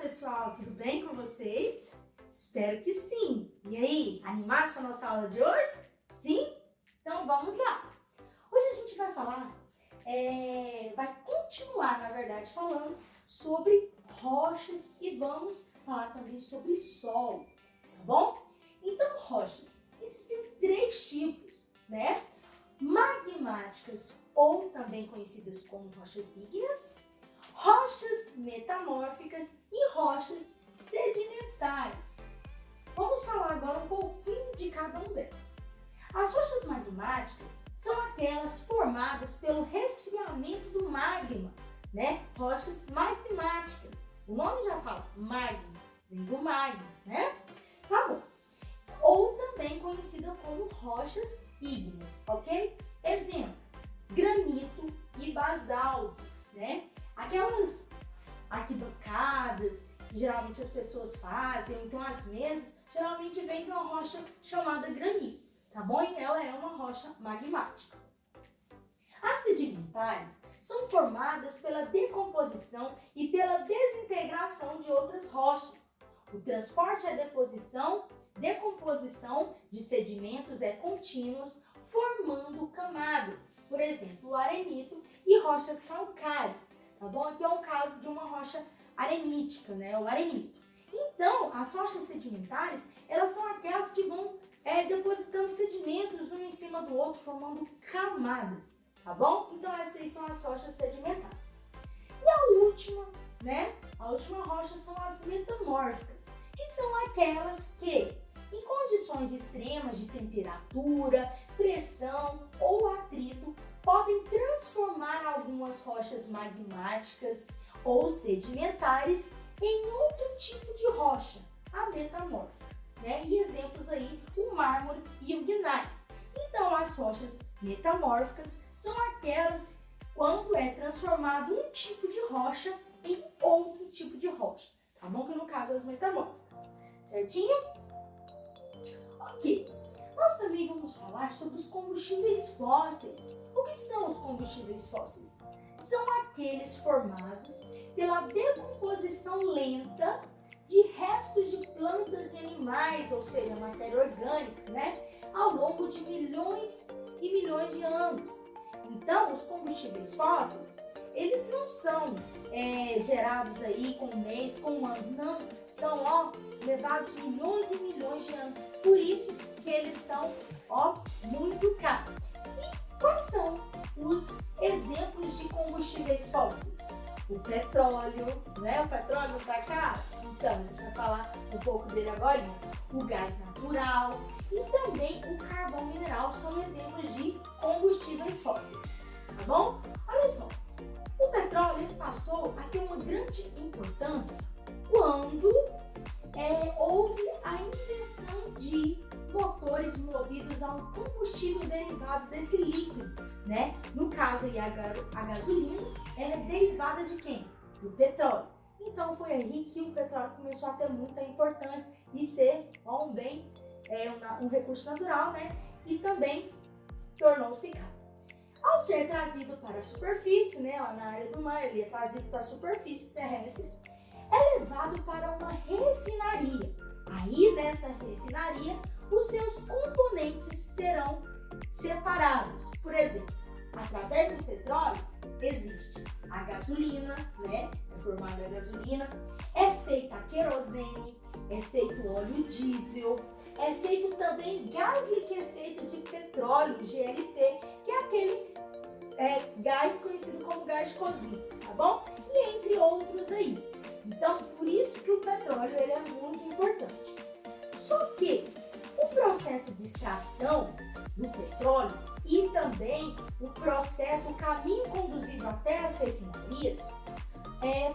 pessoal, tudo bem com vocês? Espero que sim! E aí, animados para a nossa aula de hoje? Sim? Então vamos lá! Hoje a gente vai falar, vai continuar, na verdade, falando sobre rochas e vamos falar também sobre sol, tá bom? Então, rochas, existem três tipos, né? Magmáticas, ou também conhecidas como rochas ígneas, rochas metamórficas e rochas sedimentares. Vamos falar agora um pouquinho de cada uma delas. As rochas magmáticas são aquelas formadas pelo resfriamento do magma, né? Rochas magmáticas. O nome já fala magma, vem do magma, né? Tá bom. Ou também conhecida como rochas ígneas, ok? Exemplo, granito e basalto, né? Aquelas arquibancadas que geralmente as pessoas fazem, ou então as mesas, geralmente vem de uma rocha chamada granito, tá bom? E ela é uma rocha magmática. As sedimentares são formadas pela decomposição e pela desintegração de outras rochas. O transporte e a decomposição de sedimentos é contínuos, formando camadas, por exemplo, o arenito e rochas calcárias. Tá bom? Aqui é um caso de uma rocha arenítica, né? O arenito. Então, as rochas sedimentares, elas são aquelas que vão depositando sedimentos um em cima do outro, formando camadas, tá bom? Então, essas aí são as rochas sedimentares. E a última, né? A última rocha são as metamórficas, que são aquelas que, em condições extremas de temperatura, pressão ou atrito, podem transformar algumas rochas magmáticas ou sedimentares em outro tipo de rocha, a metamórfica, né? E exemplos aí, o mármore e o gneiss. Então, as rochas metamórficas são aquelas quando é transformado um tipo de rocha em outro tipo de rocha, tá bom? Que no caso, as metamórficas, certinho? Ok. Nós também vamos falar sobre os combustíveis fósseis. O que são os combustíveis fósseis? São aqueles formados pela decomposição lenta de restos de plantas e animais, ou seja, matéria orgânica, né? Ao longo de milhões e milhões de anos. Então, os combustíveis fósseis, eles não são gerados aí com um mês, com um ano, não. São, levados milhões e milhões de anos. Por isso que eles são, muito caros. E quais são os exemplos de combustíveis fósseis? O petróleo, né? O petróleo não tá caro? Então, a gente vai falar um pouco dele agora. O gás natural e também o carvão mineral são exemplos de combustíveis fósseis, tá bom? Olha só, o petróleo passou a ter uma grande importância quando houve a invenção de motores movidos a um combustível derivado desse líquido, né? No caso aí, a gasolina, ela é derivada de quem? Do petróleo. Então foi aí que o petróleo começou a ter muita importância e ser um bem, um recurso natural, né? E também tornou-se caro. Ao ser trazido para a superfície, né, lá na área do mar, ele é trazido para a superfície terrestre, é levado para uma refinaria. Aí, nessa refinaria, os seus componentes serão separados. Por exemplo, através do petróleo, existe a gasolina, né? É formada a gasolina, é feita a querosene, é feito óleo diesel, é feito também gás liquefeito de petróleo, GLP, que é aquele gás conhecido como gás de cozinha, tá bom? E entre outros aí. Então, por isso que o petróleo ele é muito importante. Só que o processo de extração do petróleo e também o caminho conduzido até as refinarias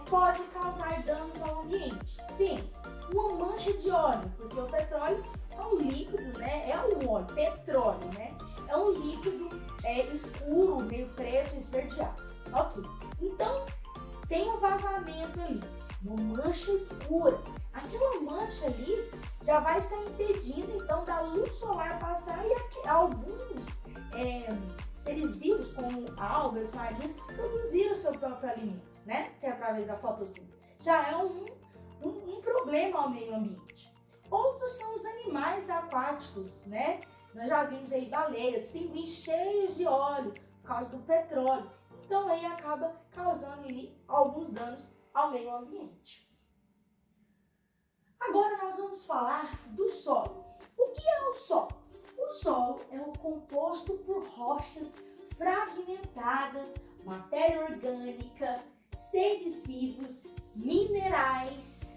pode causar danos ao ambiente. Pensa, uma mancha de óleo, porque o petróleo é um líquido, né? É um óleo, petróleo, né? É um líquido escuro, meio preto, esverdeado. Ok. Então, tem um vazamento ali, uma mancha escura. Aquela mancha ali já vai estar impedindo, então, da luz solar passar e alguns seres vivos, como algas marinhas, produzir o seu próprio alimento, né? Que é através da fotossíntese. Já é um um problema ao meio ambiente. Outros são os animais aquáticos, né? Nós já vimos aí baleias, pinguins cheios de óleo por causa do petróleo. Então aí acaba causando aí alguns danos ao meio ambiente. Agora nós vamos falar do solo. O que é o solo? O solo é o composto por rochas fragmentadas, matéria orgânica, seres vivos, minerais,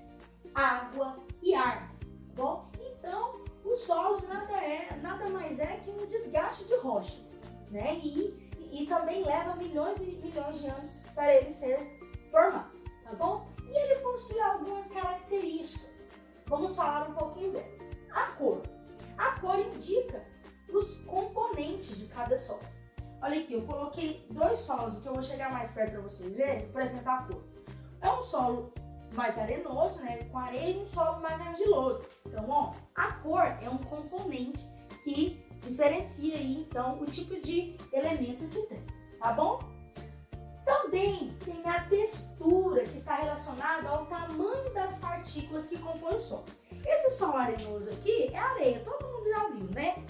água e ar. Tá bom? Então, o solo nada mais é que um desgaste de rochas, né? E também leva milhões e milhões de anos para ele ser formado, tá bom? E ele possui algumas características. Vamos falar um pouquinho delas. A cor. A cor indica os componentes de cada solo. Olha aqui, eu coloquei dois solos que eu vou chegar mais perto para vocês verem, por exemplo, a cor. É um solo mais arenoso, né, com areia, e um solo mais argiloso. Então, ó, a cor é um componente que diferencia aí, então, o tipo de elemento que tem, tá bom? Também tem a textura, que está relacionada ao tamanho das partículas que compõem o solo. Esse solo arenoso aqui é areia, todo mundo já viu, né?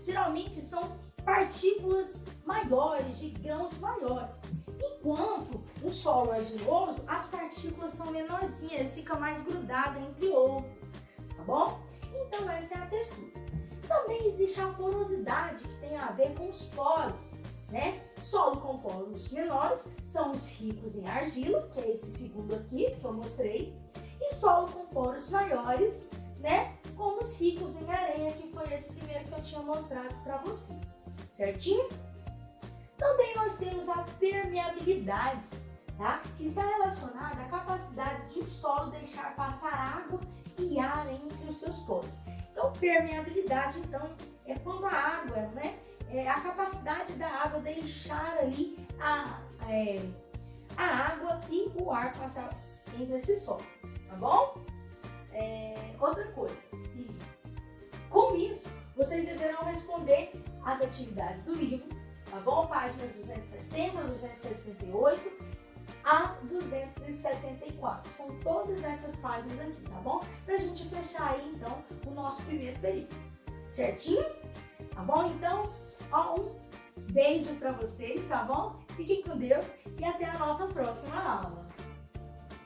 Geralmente são partículas maiores, de grãos maiores. Enquanto o solo argiloso, as partículas são menorzinhas, fica mais grudada entre outras, tá bom? Então essa é a textura. Também existe a porosidade, que tem a ver com os poros, né? Solo com poros menores são os ricos em argila, que é esse segundo aqui que eu mostrei, e solo com poros maiores, né? Como os ricos em areia, que foi esse primeiro que eu tinha mostrado para vocês, certinho? Também nós temos a permeabilidade, tá? Que está relacionada à capacidade de o solo deixar passar água e ar entre os seus poros. Então, permeabilidade, então, é quando a água, né? É a capacidade da água deixar ali a água e o ar passar entre esse solo, tá bom? Outra coisa, com isso, vocês deverão responder as atividades do livro, tá bom? Páginas 260, 268 a 274. São todas essas páginas aqui, tá bom? Pra gente fechar aí, então, o nosso primeiro período. Certinho? Tá bom? Então, ó, um beijo pra vocês, tá bom? Fiquem com Deus e até a nossa próxima aula.